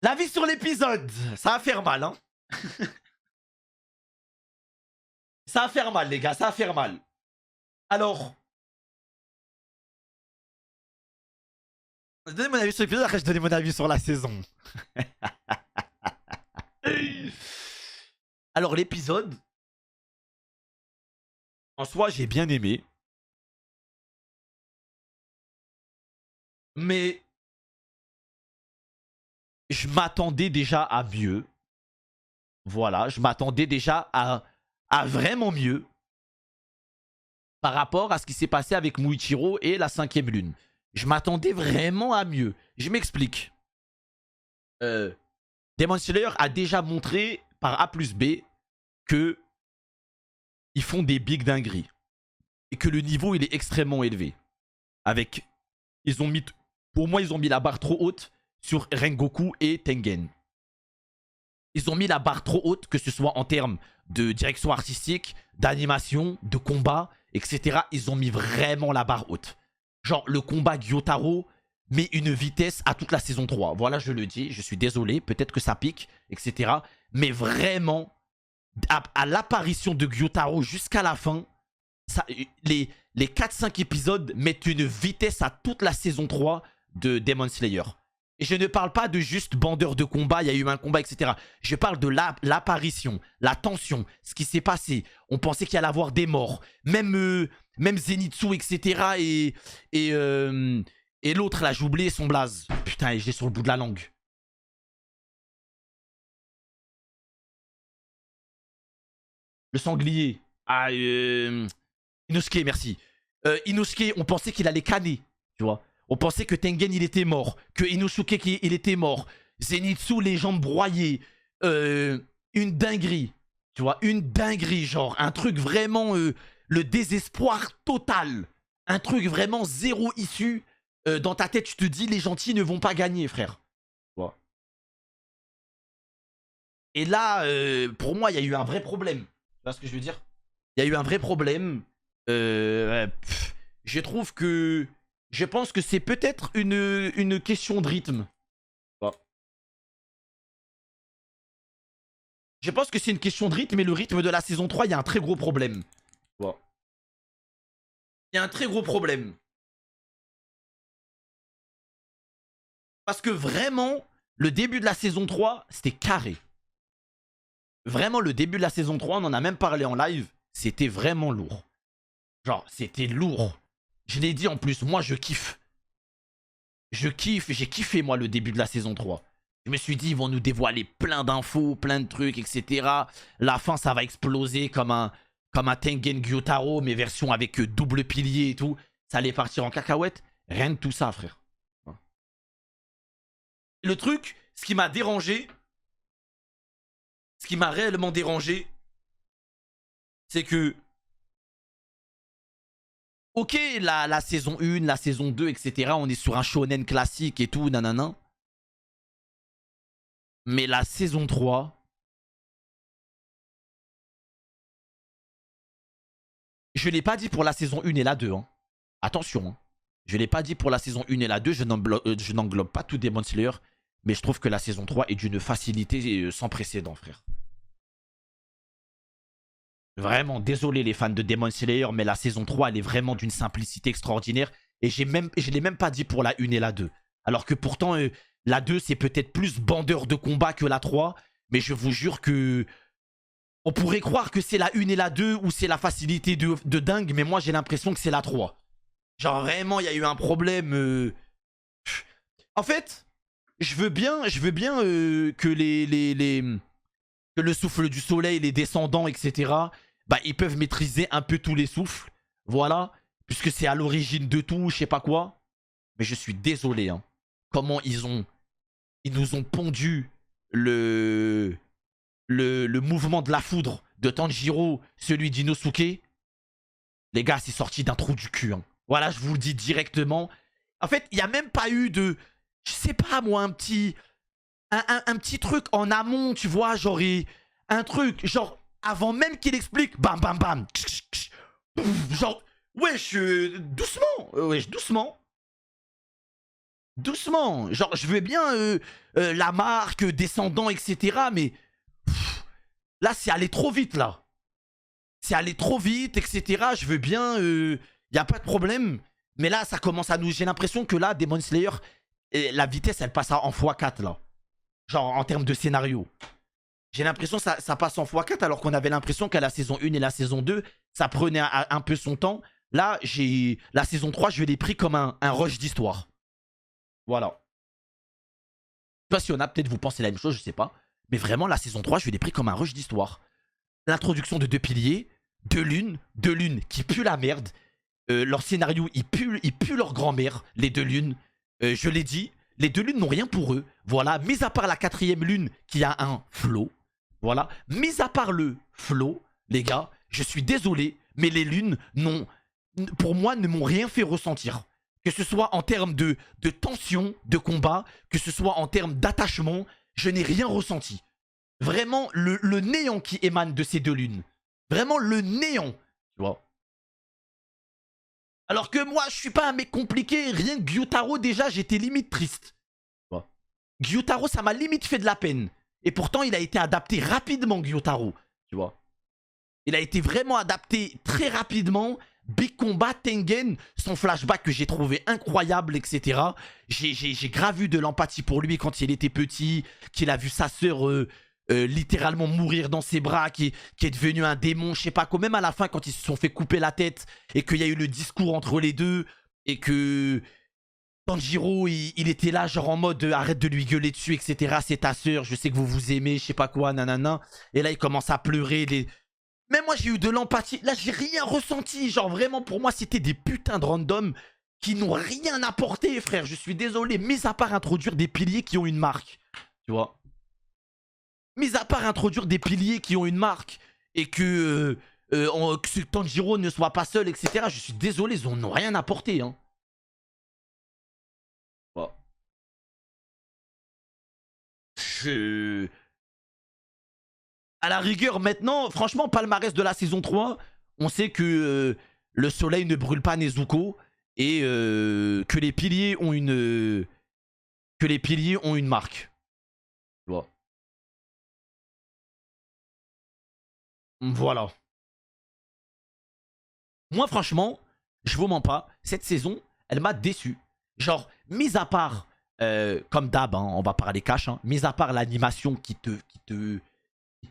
L'avis sur l'épisode, ça va faire mal, hein. Ça va faire mal, les gars, ça va faire mal. Alors, je vais donner mon avis sur l'épisode, après je donner mon avis sur la saison. Alors, l'épisode, en soi, j'ai bien aimé. Mais je m'attendais déjà à mieux. Voilà, je m'attendais déjà à vraiment mieux par rapport à ce qui s'est passé avec Muichiro et la 5e lune. Je m'attendais vraiment à mieux. Je m'explique. Demon Slayer a déjà montré par A plus B que ils font des big dingueries et que le niveau il est extrêmement élevé. Avec, ils ont mis, pour moi ils ont mis la barre trop haute sur Rengoku et Tengen. Ils ont mis la barre trop haute, que ce soit en termes de direction artistique, d'animation, de combat, etc. Ils ont mis vraiment la barre haute. Genre, le combat Gyotaro met une vitesse à toute la saison 3. Voilà, je le dis, je suis désolé, peut-être que ça pique, etc. Mais vraiment, à l'apparition de Gyotaro jusqu'à la fin, ça, les 4-5 épisodes mettent une vitesse à toute la saison 3 de Demon Slayer. Et je ne parle pas de juste bandeur de combat, il y a eu un combat, etc. Je parle de l'apparition, la tension, ce qui s'est passé. On pensait qu'il allait y avoir des morts. Même Zenitsu, etc. Et l'autre, là, j'ai oublié son blaze. Putain, j'ai sur le bout de la langue. Le sanglier. Ah, Inosuke, merci. Inosuke, on pensait qu'il allait canner, tu vois. On pensait que Tengen, il était mort. Que Inosuke, il était mort. Zenitsu, les jambes broyées. Une dinguerie, tu vois. Une dinguerie, genre. Un truc vraiment... le désespoir total. Un truc vraiment zéro issue. Dans ta tête, tu te dis, les gentils ne vont pas gagner, frère. Tu vois. Et là, pour moi, il y a eu un vrai problème. Tu vois ce que je veux dire? Il y a eu un vrai problème. Je trouve que... Je pense que c'est peut-être une question de rythme. Bon. Je pense que c'est une question de rythme, et le rythme de la saison 3, il y a un très gros problème. Bon. Il y a un très gros problème. Parce que vraiment, le début de la saison 3, c'était carré. Vraiment, le début de la saison 3, on en a même parlé en live, c'était vraiment lourd. Genre, c'était lourd. Je l'ai dit en plus, moi je kiffe. Je kiffe, j'ai kiffé moi le début de la saison 3. Je me suis dit, ils vont nous dévoiler plein d'infos, plein de trucs, etc. La fin, ça va exploser comme un Tengen Gyotaro, mais version avec double pilier et tout. Ça allait partir en cacahuète. Rien de tout ça, frère. Le truc, ce qui m'a dérangé, ce qui m'a réellement dérangé, c'est que, ok, la saison 1, la saison 2, etc., on est sur un shonen classique et tout, nanana. Mais la saison 3, je ne l'ai pas dit pour la saison 1 et la 2. Hein. Attention, hein. Je ne l'ai pas dit pour la saison 1 et la 2. Je n'englobe pas tout Demon Slayer. Mais je trouve que la saison 3 est d'une facilité sans précédent, frère. Vraiment, désolé les fans de Demon Slayer, mais la saison 3, elle est vraiment d'une simplicité extraordinaire. Et je ne l'ai même pas dit pour la 1 et la 2. Alors que pourtant, la 2, c'est peut-être plus bandeur de combat que la 3. Mais je vous jure que... On pourrait croire que c'est la 1 et la 2 ou c'est la facilité de dingue, mais moi j'ai l'impression que c'est la 3. Genre vraiment, il y a eu un problème. En fait, je veux bien que que le souffle du soleil, les descendants, etc., bah, ils peuvent maîtriser un peu tous les souffles. Voilà. Puisque c'est à l'origine de tout, je sais pas quoi. Mais je suis désolé, hein. Comment ils nous ont pondu le mouvement de la foudre de Tanjiro, celui d'Inosuke. Les gars, c'est sorti d'un trou du cul. Hein. Voilà, je vous le dis directement. En fait, il n'y a même pas eu de... Je sais pas, moi, un petit truc en amont, tu vois, genre... Un truc, genre, avant même qu'il explique, bam, bam, bam. Genre, wesh, doucement. Wesh, doucement. doucement. Genre, je veux bien la marque, descendant, etc. Mais là, c'est allé trop vite, là. C'est allé trop vite, etc. Je veux bien, y a pas de problème. Mais là, ça commence à nous... J'ai l'impression que là, Demon Slayer, la vitesse, elle passe en x4, là. Genre, en termes de scénario. J'ai l'impression que ça passe en x4, alors qu'on avait l'impression qu'à la saison 1 et la saison 2, ça prenait un peu son temps. Là, la saison 3, je l'ai pris comme un rush d'histoire. Voilà. Je sais pas si on a, peut-être vous pensez la même chose, je sais pas. Mais vraiment, la saison 3, je l'ai pris comme un rush d'histoire. L'introduction de deux piliers, deux lunes qui puent la merde. Leur scénario, ils puent leur grand-mère, les deux lunes. Je l'ai dit, les deux lunes n'ont rien pour eux. Voilà, mis à part la quatrième lune qui a un flow. Voilà, mis à part le flow, les gars, je suis désolé, mais les lunes pour moi, ne m'ont rien fait ressentir. Que ce soit en termes de tension, de combat, que ce soit en termes d'attachement, je n'ai rien ressenti. Vraiment, le néant qui émane de ces deux lunes. Vraiment, le néant. Tu vois. Alors que moi, je suis pas un mec compliqué. Rien que Gyutaro, déjà, j'étais limite triste. Tu vois. Gyutaro, ça m'a limite fait de la peine. Et pourtant, il a été adapté rapidement, Gyutaro. Tu vois. Il a été vraiment adapté très rapidement. Big Combat, Tengen, son flashback que j'ai trouvé incroyable, etc. J'ai grave eu de l'empathie pour lui quand il était petit, qu'il a vu sa sœur littéralement mourir dans ses bras, qui est devenu un démon, je sais pas quoi. Même à la fin, quand ils se sont fait couper la tête et qu'il y a eu le discours entre les deux et que Tanjiro, il était là, genre en mode arrête de lui gueuler dessus, etc. C'est ta sœur, je sais que vous vous aimez, je sais pas quoi, nanana. Et là, il commence à pleurer. Même moi, j'ai eu de l'empathie. Là, j'ai rien ressenti. Genre, vraiment, pour moi, c'était des putains de randoms qui n'ont rien apporté, frère. Je suis désolé. Mis à part introduire des piliers qui ont une marque. Tu vois. Mis à part introduire des piliers qui ont une marque et que Tanjiro ne soit pas seul, etc. Je suis désolé, ils n'ont rien apporté. Hein. Bon. À la rigueur, maintenant, franchement, palmarès de la saison 3, on sait que le soleil ne brûle pas Nezuko et que les piliers ont une marque. Tu vois. Voilà. Moi, franchement, je vous mens pas, cette saison, elle m'a déçu. Genre, mis à part, comme d'hab, hein, on va parler cash, hein, mis à part l'animation qui te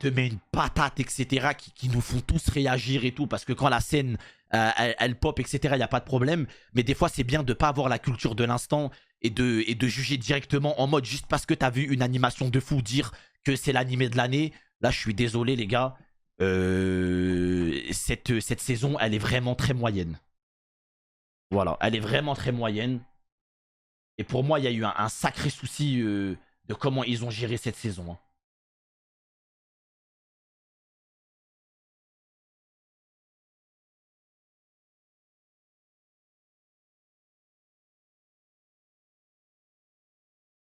met une patate, etc., qui nous font tous réagir et tout, parce que quand la scène, elle pop, etc., il n'y a pas de problème. Mais des fois, c'est bien de pas avoir la culture de l'instant et de juger directement en mode, juste parce que tu as vu une animation de fou, dire que c'est l'animé de l'année. Là, je suis désolé, les gars. Cette saison, elle est vraiment très moyenne. Voilà, elle est vraiment très moyenne. Et pour moi, il y a eu un sacré souci de comment ils ont géré cette saison. Hein.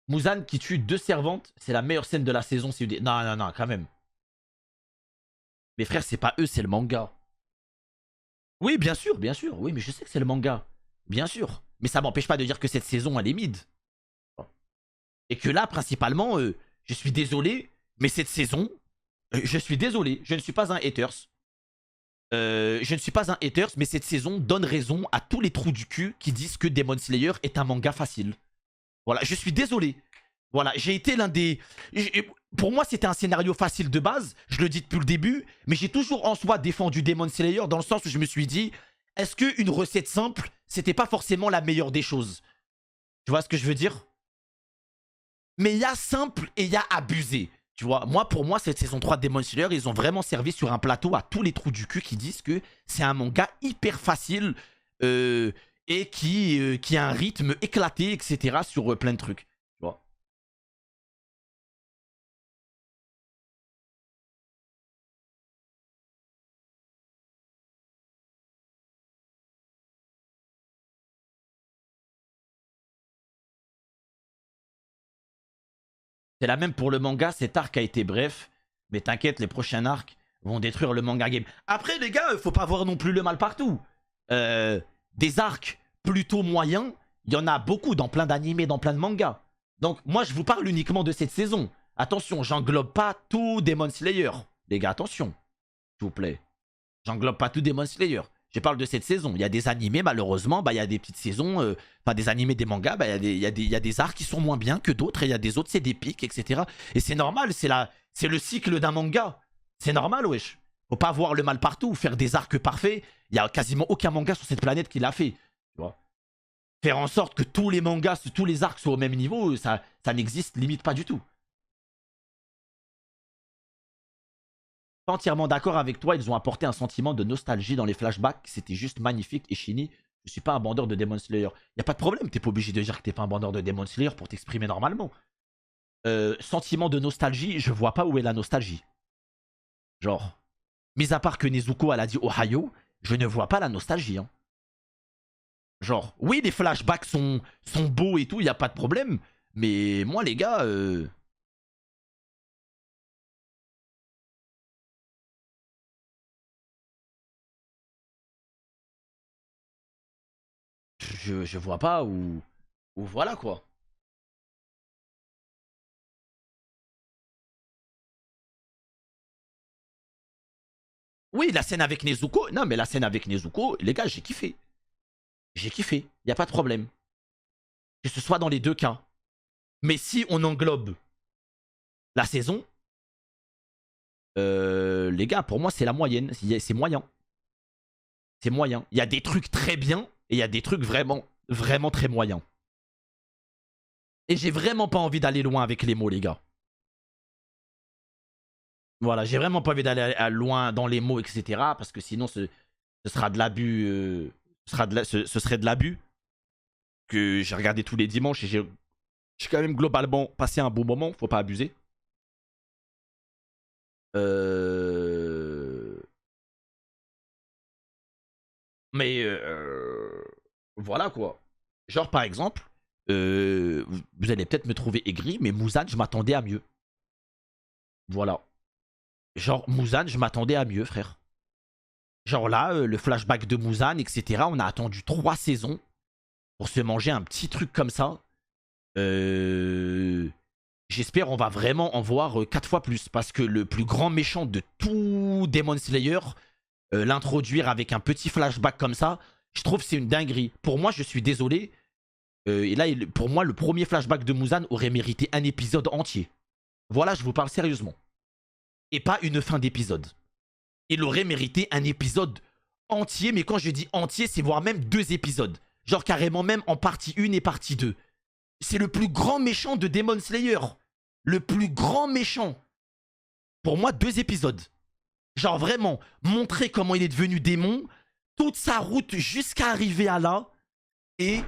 Muzan qui tue deux servantes, c'est la meilleure scène de la saison. Non, non, non, quand même. Mais frère, c'est pas eux, c'est le manga. Oui, bien sûr, bien sûr. Oui, mais je sais que c'est le manga. Bien sûr. Mais ça m'empêche pas de dire que cette saison, elle est mid. Et que là, principalement, je suis désolé, mais cette saison, je suis désolé, je ne suis pas un haters. Je ne suis pas un haters, mais cette saison donne raison à tous les trous du cul qui disent que Demon Slayer est un manga facile. Voilà, je suis désolé. Voilà, j'ai été l'un des... Pour moi, c'était un scénario facile de base, je le dis depuis le début, mais j'ai toujours en soi défendu Demon Slayer dans le sens où je me suis dit, est-ce qu'une recette simple, c'était pas forcément la meilleure des choses? Tu vois ce que je veux dire? Mais il y a simple et il y a abusé. Tu vois, moi, pour moi, cette saison 3 de Demon Slayer, ils ont vraiment servi sur un plateau à tous les trous du cul qui disent que c'est un manga hyper facile et qui a un rythme éclaté, etc. sur plein de trucs. Tu vois. C'est la même pour le manga, cet arc a été bref, mais t'inquiète, les prochains arcs vont détruire le manga game. Après, les gars, faut pas voir non plus le mal partout. Des arcs plutôt moyens, il y en a beaucoup dans plein d'animés, dans plein de mangas. Donc moi je vous parle uniquement de cette saison. Attention, j'englobe pas tout Demon Slayer. Les gars, attention, s'il vous plaît. J'englobe pas tout Demon Slayer. Je parle de cette saison. Il y a des animés, malheureusement, bah, il y a des petites saisons, enfin des animés, des mangas, bah, il y a des arcs qui sont moins bien que d'autres, et il y a des autres, c'est des pics, etc. Et c'est normal, c'est le cycle d'un manga. C'est normal, wesh. Faut pas voir le mal partout, faire des arcs parfaits. Il y a quasiment aucun manga sur cette planète qui l'a fait. Tu vois. Faire en sorte que tous les mangas, tous les arcs soient au même niveau, ça n'existe limite pas du tout. Entièrement d'accord avec toi, ils ont apporté un sentiment de nostalgie dans les flashbacks. C'était juste magnifique. Et Shini, je suis pas un bandeur de Demon Slayer. Y a pas de problème, t'es pas obligé de dire que t'es pas un bandeur de Demon Slayer pour t'exprimer normalement. Sentiment de nostalgie, je vois pas où est la nostalgie. Genre, mis à part que Nezuko, elle a dit Ohio, je ne vois pas la nostalgie. Hein. Genre, oui, les flashbacks sont beaux et tout, y a pas de problème. Mais moi, les gars, je vois pas où voilà quoi. Oui, la scène avec Nezuko, non mais la scène avec Nezuko, les gars, j'ai kiffé. J'ai kiffé, y a pas de problème. Que ce soit dans les deux cas. Mais si on englobe la saison, les gars, pour moi, c'est la moyenne. C'est moyen. C'est moyen. Il y a des trucs très bien et il y a des trucs vraiment, vraiment très moyens. Et j'ai vraiment pas envie d'aller loin avec les mots, les gars. Voilà, j'ai vraiment pas envie d'aller loin dans les mots, etc. Parce que sinon, ce sera de l'abus. Ce serait de l'abus que j'ai regardé tous les dimanches et j'ai quand même globalement passé un bon moment. Faut pas abuser. Mais voilà quoi. Genre par exemple, vous allez peut-être me trouver aigri, mais Muzan, je m'attendais à mieux. Voilà. Genre Muzan, je m'attendais à mieux, frère. Genre là, le flashback de Muzan, etc. On a attendu 3 saisons pour se manger un petit truc comme ça. J'espère on va vraiment en voir 4 fois plus. Parce que le plus grand méchant de tout Demon Slayer, l'introduire avec un petit flashback comme ça, je trouve que c'est une dinguerie. Pour moi, je suis désolé. Et là, pour moi, le premier flashback de Muzan aurait mérité un épisode entier. Voilà, je vous parle sérieusement. Et pas une fin d'épisode. Il aurait mérité un épisode entier, mais quand je dis entier, c'est voire même 2 épisodes. Genre carrément même en partie 1 et partie 2. C'est le plus grand méchant de Demon Slayer. Le plus grand méchant. Pour moi, 2 épisodes. Genre vraiment, montrer comment il est devenu démon, toute sa route jusqu'à arriver à là, et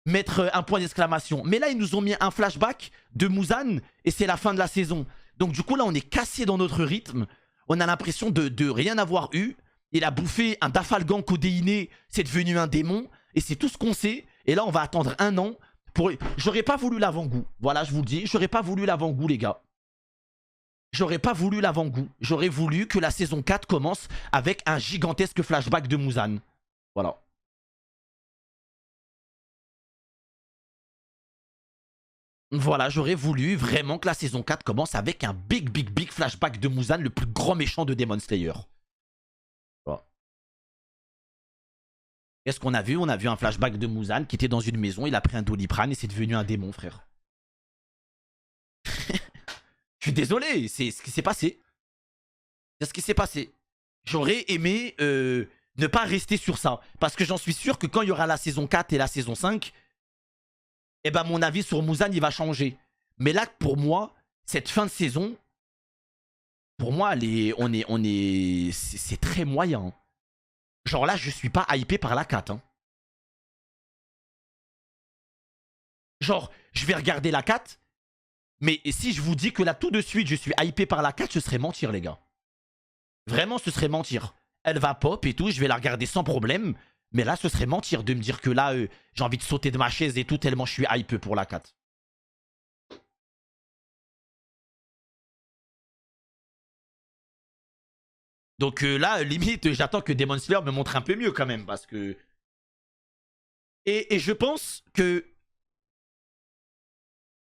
mettre un point d'exclamation. Mais là, ils nous ont mis un flashback de Muzan, et c'est la fin de la saison. Donc du coup, là, on est cassé dans notre rythme. On a l'impression de rien avoir eu. Il a bouffé un Dafalgan codéiné, c'est devenu un démon, et c'est tout ce qu'on sait. Et là, on va attendre 1 an. J'aurais pas voulu l'avant-goût. Voilà, je vous le dis, j'aurais pas voulu l'avant-goût, les gars. J'aurais pas voulu l'avant-goût. J'aurais voulu que la saison 4 commence avec un gigantesque flashback de Muzan. Voilà. Voilà, j'aurais voulu vraiment que la saison 4 commence avec un big flashback de Muzan, le plus grand méchant de Demon Slayer. Voilà. Qu'est-ce qu'on a vu? On a vu un flashback de Muzan qui était dans une maison, il a pris un Doliprane et c'est devenu un démon, frère. Je suis désolé, c'est ce qui s'est passé. C'est ce qui s'est passé. J'aurais aimé ne pas rester sur ça. Parce que j'en suis sûr que quand il y aura la saison 4 et la saison 5, eh ben mon avis sur Muzan, il va changer. Mais là, pour moi, cette fin de saison, pour moi, c'est très moyen. Genre là, je suis pas hypé par la 4. Hein. Genre, je vais regarder la 4, mais si je vous dis que là, tout de suite, je suis hypé par la 4, ce serait mentir, les gars. Vraiment, ce serait mentir. Elle va pop et tout, je vais la regarder sans problème. Mais là, ce serait mentir de me dire que là, j'ai envie de sauter de ma chaise et tout, tellement je suis hype pour la 4. Donc là, limite, j'attends que Demon Slayer me montre un peu mieux quand même, parce que Et je pense que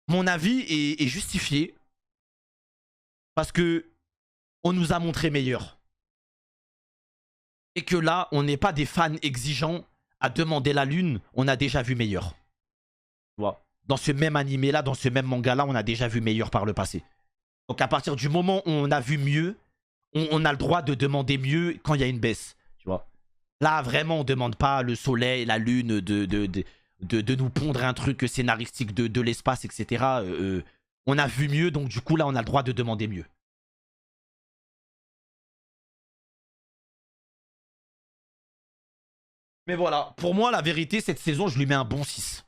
mon avis est justifié parce que on nous a montré meilleur. Et que là, on n'est pas des fans exigeants à demander la lune, on a déjà vu meilleur. Tu vois, dans ce même animé-là, dans ce même manga-là, on a déjà vu meilleur par le passé. Donc à partir du moment où on a vu mieux, on a le droit de demander mieux quand il y a une baisse. Tu vois. Là, vraiment, on demande pas le soleil, la lune, de nous pondre un truc scénaristique de l'espace, etc. On a vu mieux, donc du coup, là, on a le droit de demander mieux. Mais voilà, pour moi, la vérité, cette saison, je lui mets un bon 6.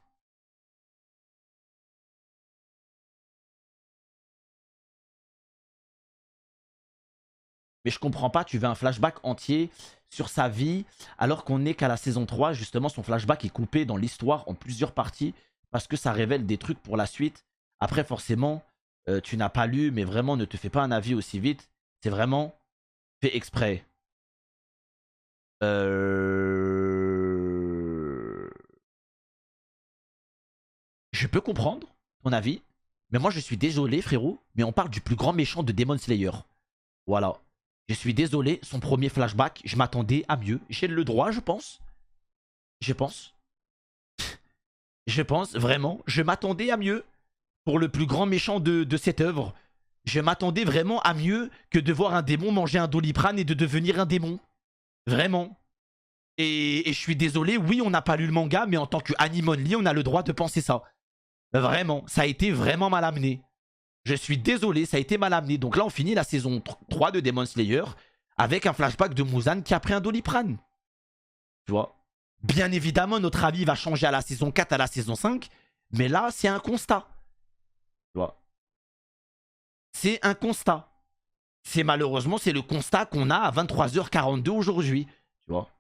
Mais je comprends pas, tu veux un flashback entier sur sa vie, alors qu'on n'est qu'à la saison 3. Justement, son flashback est coupé dans l'histoire en plusieurs parties, parce que ça révèle des trucs pour la suite. Après, forcément, tu n'as pas lu, mais vraiment, ne te fais pas un avis aussi vite. C'est vraiment fait exprès. Je peux comprendre ton avis, mais moi, je suis désolé, frérot, mais on parle du plus grand méchant de Demon Slayer. Voilà. Je suis désolé, son premier flashback, je m'attendais à mieux. J'ai le droit, je pense. Je pense. Je pense, vraiment. Je m'attendais à mieux. Pour le plus grand méchant de cette œuvre, je m'attendais vraiment à mieux que de voir un démon manger un doliprane et de devenir un démon. Vraiment. Et je suis désolé, oui, on n'a pas lu le manga, mais en tant qu'anime only, on a le droit de penser ça. Vraiment, ça a été vraiment mal amené. Je suis désolé, ça a été mal amené. Donc là, on finit la saison 3 de Demon Slayer avec un flashback de Muzan qui a pris un doliprane. Tu vois. Bien évidemment, notre avis va changer à la saison 4, à la saison 5. Mais là, c'est un constat. Tu vois. C'est un constat. C'est malheureusement, c'est le constat qu'on a à 23h42 aujourd'hui. Tu vois.